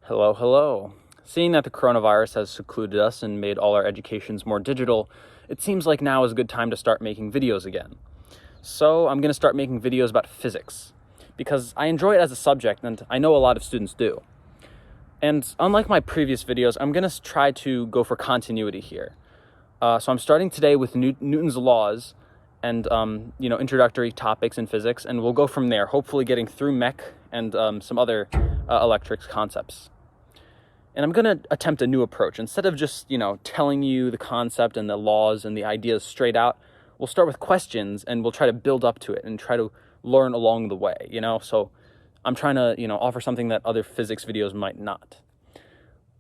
Hello, hello. Seeing that the coronavirus has secluded us and made all our educations more digital, it seems like now is a good time to start making videos again. So I'm going to start making videos about physics, because I enjoy it as a subject and I know a lot of students do. And unlike my previous videos, I'm going to try to go for continuity here. So I'm starting today with Newton's laws and introductory topics in physics, and we'll go from there, hopefully getting through mech and some other electrics concepts. And I'm going to attempt a new approach. Instead of just, telling you the concept and the laws and the ideas straight out, we'll start with questions and we'll try to build up to it and try to learn along the way, So I'm trying to, offer something that other physics videos might not.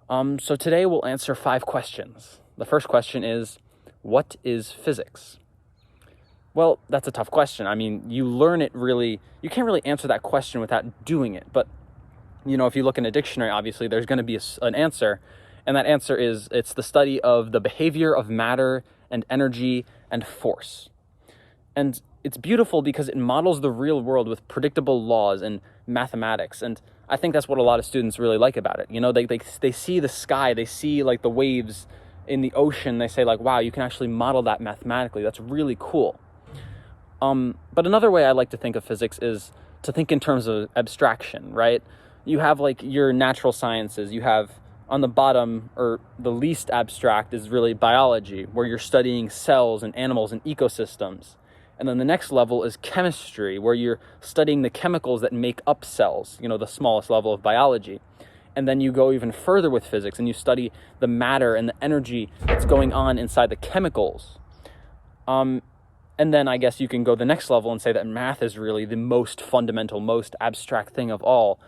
So today we'll answer 5 questions. The first question is, what is physics? Well, that's a tough question. I mean, you can't really answer that question without doing it. But, if you look in a dictionary, obviously, there's going to be an answer. And that answer is, it's the study of the behavior of matter and energy and force. And it's beautiful because it models the real world with predictable laws and mathematics. And I think that's what a lot of students really like about it. They see the sky, they see like the waves in the ocean. They say like, wow, you can actually model that mathematically. That's really cool. But another way I like to think of physics is to think in terms of abstraction, right? You have like your natural sciences. You have on the bottom, or the least abstract, is really biology, where you're studying cells and animals and ecosystems. And then the next level is chemistry, where you're studying the chemicals that make up cells, the smallest level of biology. And then you go even further with physics and you study the matter and the energy that's going on inside the chemicals. And then I guess you can go the next level and say that math is really the most fundamental, most abstract thing of all.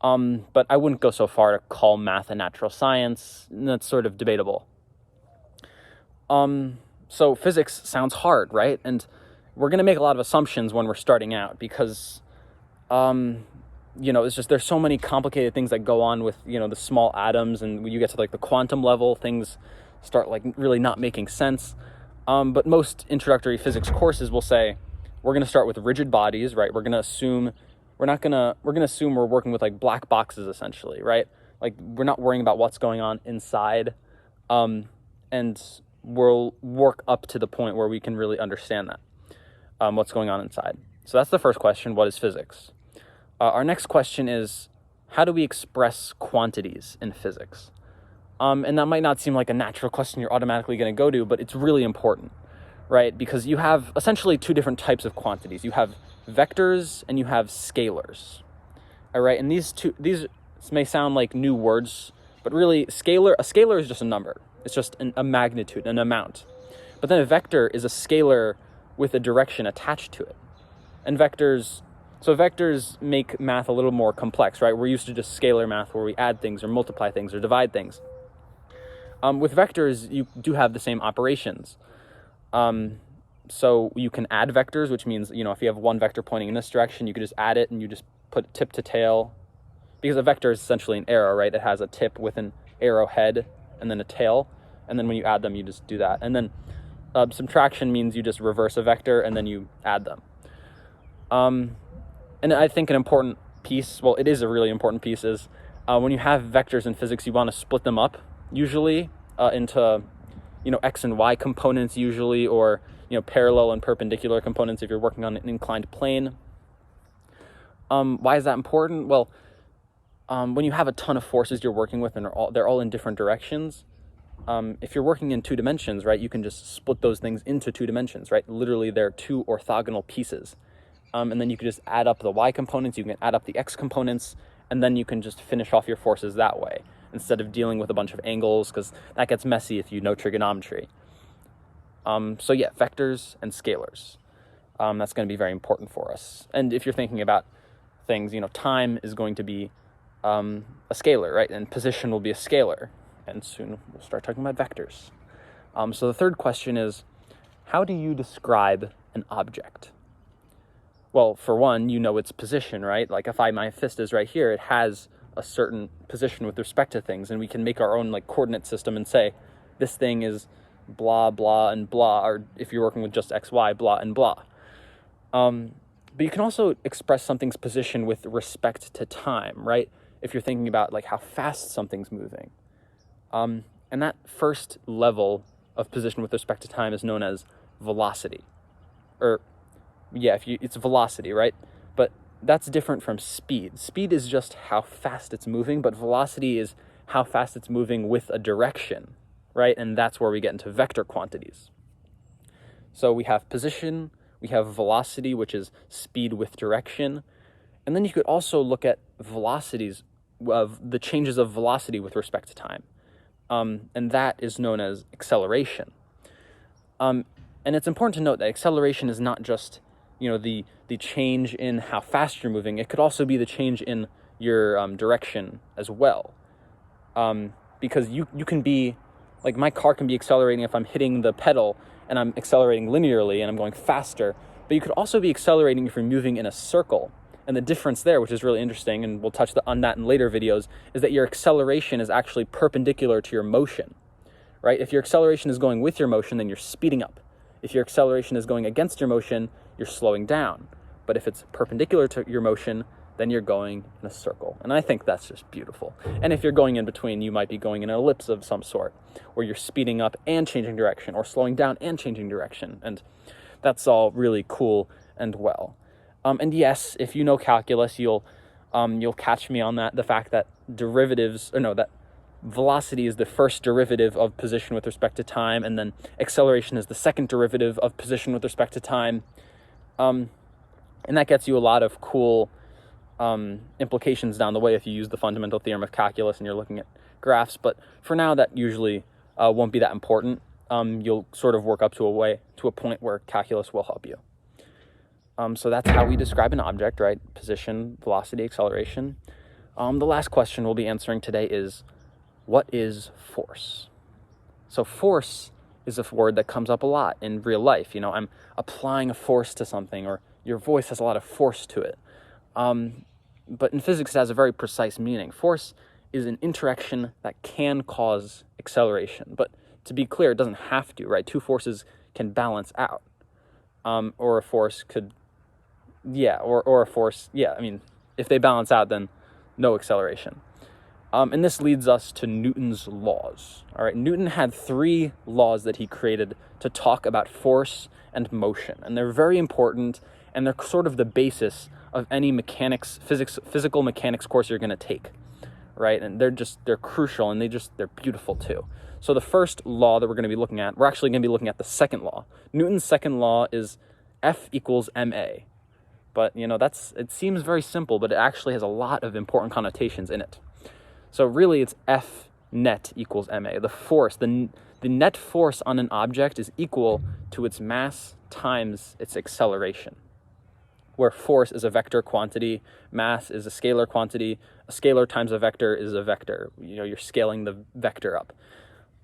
But I wouldn't go so far to call math a natural science. That's sort of debatable. So physics sounds hard, right? And we're going to make a lot of assumptions when we're starting out because, it's just there's so many complicated things that go on with, the small atoms. And when you get to like the quantum level, things start like really not making sense. But most introductory physics courses will say, we're going to start with rigid bodies, right? We're going to assume we're working with like black boxes essentially, right? Like we're not worrying about what's going on inside. And we'll work up to the point where we can really understand that, what's going on inside. So that's the first question. What is physics? Our next question is, how do we express quantities in physics? And that might not seem like a natural question you're automatically going to go to, but it's really important, right? Because you have essentially 2 different types of quantities. You have vectors and you have scalars, all right? And these may sound like new words, but really a scalar is just a number. It's just a magnitude, an amount. But then a vector is a scalar with a direction attached to it. And vectors make math a little more complex, right? We're used to just scalar math where we add things or multiply things or divide things. With vectors, you do have the same operations. So you can add vectors, which means, if you have one vector pointing in this direction, you could just add it and you just put tip to tail. Because a vector is essentially an arrow, right? It has a tip with an arrowhead and then a tail. And then when you add them, you just do that. And then subtraction means you just reverse a vector and then you add them. And I think an important piece, well, it is a really important piece, is when you have vectors in physics, you want to split them up, usually into, x and y components usually, or, parallel and perpendicular components if you're working on an inclined plane. Why is that important? Well, when you have a ton of forces you're working with and they're all in different directions, if you're working in 2 dimensions, right, you can just split those things into 2 dimensions, right? Literally, they're 2 orthogonal pieces. And then you can just add up the y components, you can add up the x components, and then you can just finish off your forces that way, instead of dealing with a bunch of angles, because that gets messy if you know trigonometry. So yeah, vectors and scalars. That's going to be very important for us. And if you're thinking about things, time is going to be a scalar, right? And position will be a scalar. And soon we'll start talking about vectors. So the third question is, how do you describe an object? Well, for one, its position, right? Like if my fist is right here, it has a certain position with respect to things, and we can make our own like coordinate system and say, this thing is blah, blah, and blah, or if you're working with just x, y, blah, and blah. But you can also express something's position with respect to time, right? if you're thinking about like how fast something's moving. And that first level of position with respect to time is known as velocity. Or, yeah, it's velocity, right? But that's different from speed. Speed is just how fast it's moving, but velocity is how fast it's moving with a direction, right? And that's where we get into vector quantities. So we have position, we have velocity, which is speed with direction. And then you could also look at velocities, of the changes of velocity with respect to time. And that is known as acceleration. And it's important to note that acceleration is not just, the change in how fast you're moving. It could also be the change in your direction as well. Because you can be, like my car can be accelerating if I'm hitting the pedal and I'm accelerating linearly and I'm going faster, but you could also be accelerating if you're moving in a circle. And the difference there, which is really interesting, and we'll touch on that in later videos, is that your acceleration is actually perpendicular to your motion, right? If your acceleration is going with your motion, then you're speeding up. If your acceleration is going against your motion, you're slowing down. But if it's perpendicular to your motion, then you're going in a circle. And I think that's just beautiful. And if you're going in between, you might be going in an ellipse of some sort, where you're speeding up and changing direction, or slowing down and changing direction. And that's all really cool and well. And yes, if you know calculus, you'll catch me on that, the fact that that velocity is the first derivative of position with respect to time, and then acceleration is the second derivative of position with respect to time. And that gets you a lot of cool implications down the way if you use the fundamental theorem of calculus and you're looking at graphs. But for now, that usually won't be that important. You'll sort of work up to a point where calculus will help you. So that's how we describe an object, right? Position, velocity, acceleration. The last question we'll be answering today is, what is force? So force is a word that comes up a lot in real life. I'm applying a force to something, or your voice has a lot of force to it. But in physics, it has a very precise meaning. Force is an interaction that can cause acceleration. But to be clear, it doesn't have to, right? Two forces can balance out. Or a force could... or a force, if they balance out, then no acceleration. And this leads us to Newton's laws. All right, Newton had 3 laws that he created to talk about force and motion. And they're very important, and they're sort of the basis of any physical mechanics course you're going to take, right? And they're crucial, and they're beautiful too. So the first law that we're actually going to be looking at the second law. Newton's second law is F equals ma. But, it seems very simple, but it actually has a lot of important connotations in it. So really, it's F net equals ma. The force, the net force on an object is equal to its mass times its acceleration, where force is a vector quantity, mass is a scalar quantity, a scalar times a vector is a vector. You're scaling the vector up.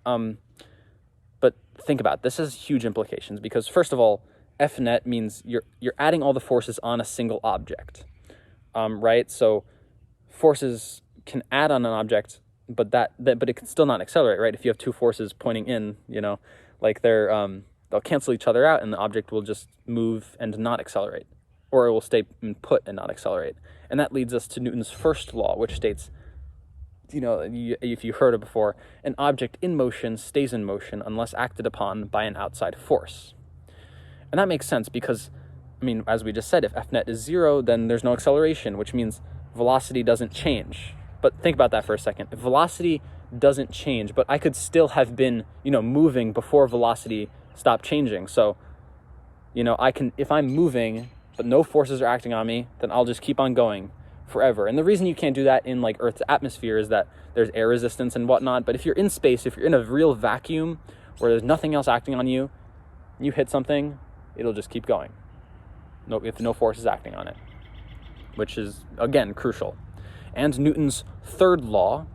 But think about it. This has huge implications because, first of all, F net means you're adding all the forces on a single object, right? So forces can add on an object, but it can still not accelerate, right? If you have 2 forces pointing in, they'll cancel each other out, and the object will just move and not accelerate, or it will stay put and not accelerate. And that leads us to Newton's first law, which states, if you heard it before, an object in motion stays in motion unless acted upon by an outside force. And that makes sense because, as we just said, if F net is 0, then there's no acceleration, which means velocity doesn't change. But think about that for a second. If velocity doesn't change, but I could still have been, moving before velocity stopped changing. So, if I'm moving, but no forces are acting on me, then I'll just keep on going forever. And the reason you can't do that in Earth's atmosphere is that there's air resistance and whatnot. But if you're in space, if you're in a real vacuum where there's nothing else acting on you, you hit something, it'll just keep going. If no force is acting on it, which is, again, crucial. And Newton's third law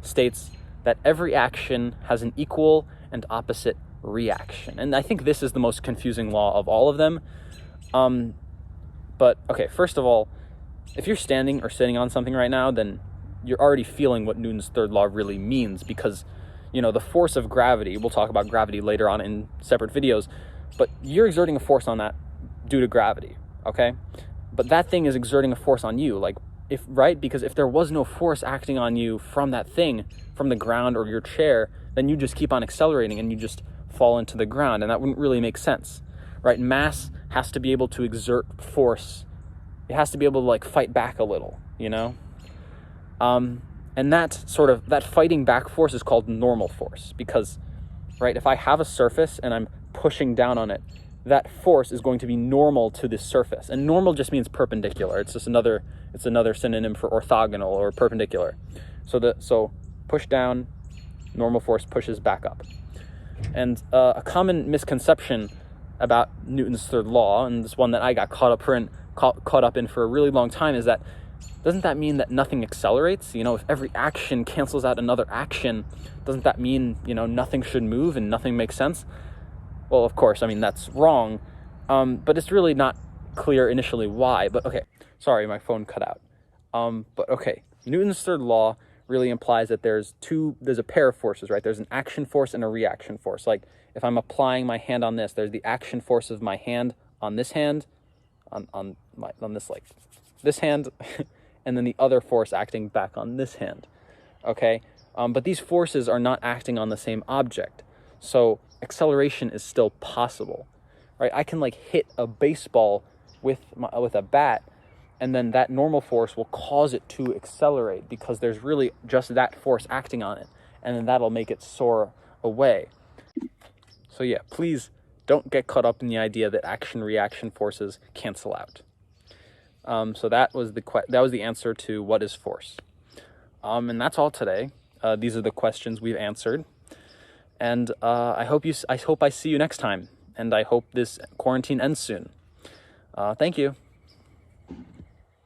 states that every action has an equal and opposite reaction. And I think this is the most confusing law of all of them. But, okay, first of all, if you're standing or sitting on something right now, then you're already feeling what Newton's third law really means because, the force of gravity, we'll talk about gravity later on in separate videos, but you're exerting a force on that due to gravity, okay? But that thing is exerting a force on you. right? Because if there was no force acting on you from that thing, from the ground or your chair, then you just keep on accelerating and you just fall into the ground, and that wouldn't really make sense, right? Mass has to be able to exert force. It has to be able to like fight back a little, you know? And that fighting back force is called normal force, because, right, if I have a surface and I'm pushing down on it, that force is going to be normal to this surface. And normal just means perpendicular. It's another synonym for orthogonal or perpendicular. So push down, normal force pushes back up. And a common misconception about Newton's third law, and this one that I got caught up in for a really long time, is that doesn't that mean that nothing accelerates? You know, if every action cancels out another action, doesn't that mean, you know, nothing should move and nothing makes sense? Well, of course, I mean, that's wrong, but it's really not clear initially why. But okay, sorry, my phone cut out. But okay, Newton's third law really implies that there's a pair of forces, right? There's an action force and a reaction force. Like if I'm applying my hand on this, there's the action force of my hand on this hand, on this hand, and then the other force acting back on this hand, okay? But these forces are not acting on the same object, so acceleration is still possible, right? I can like hit a baseball with a bat, and then that normal force will cause it to accelerate because there's really just that force acting on it, and then that'll make it soar away. So yeah, please don't get caught up in the idea that action-reaction forces cancel out. So that was the answer to what is force. And that's all today. These are the questions we've answered. And I hope I see you next time. And I hope this quarantine ends soon. Thank you.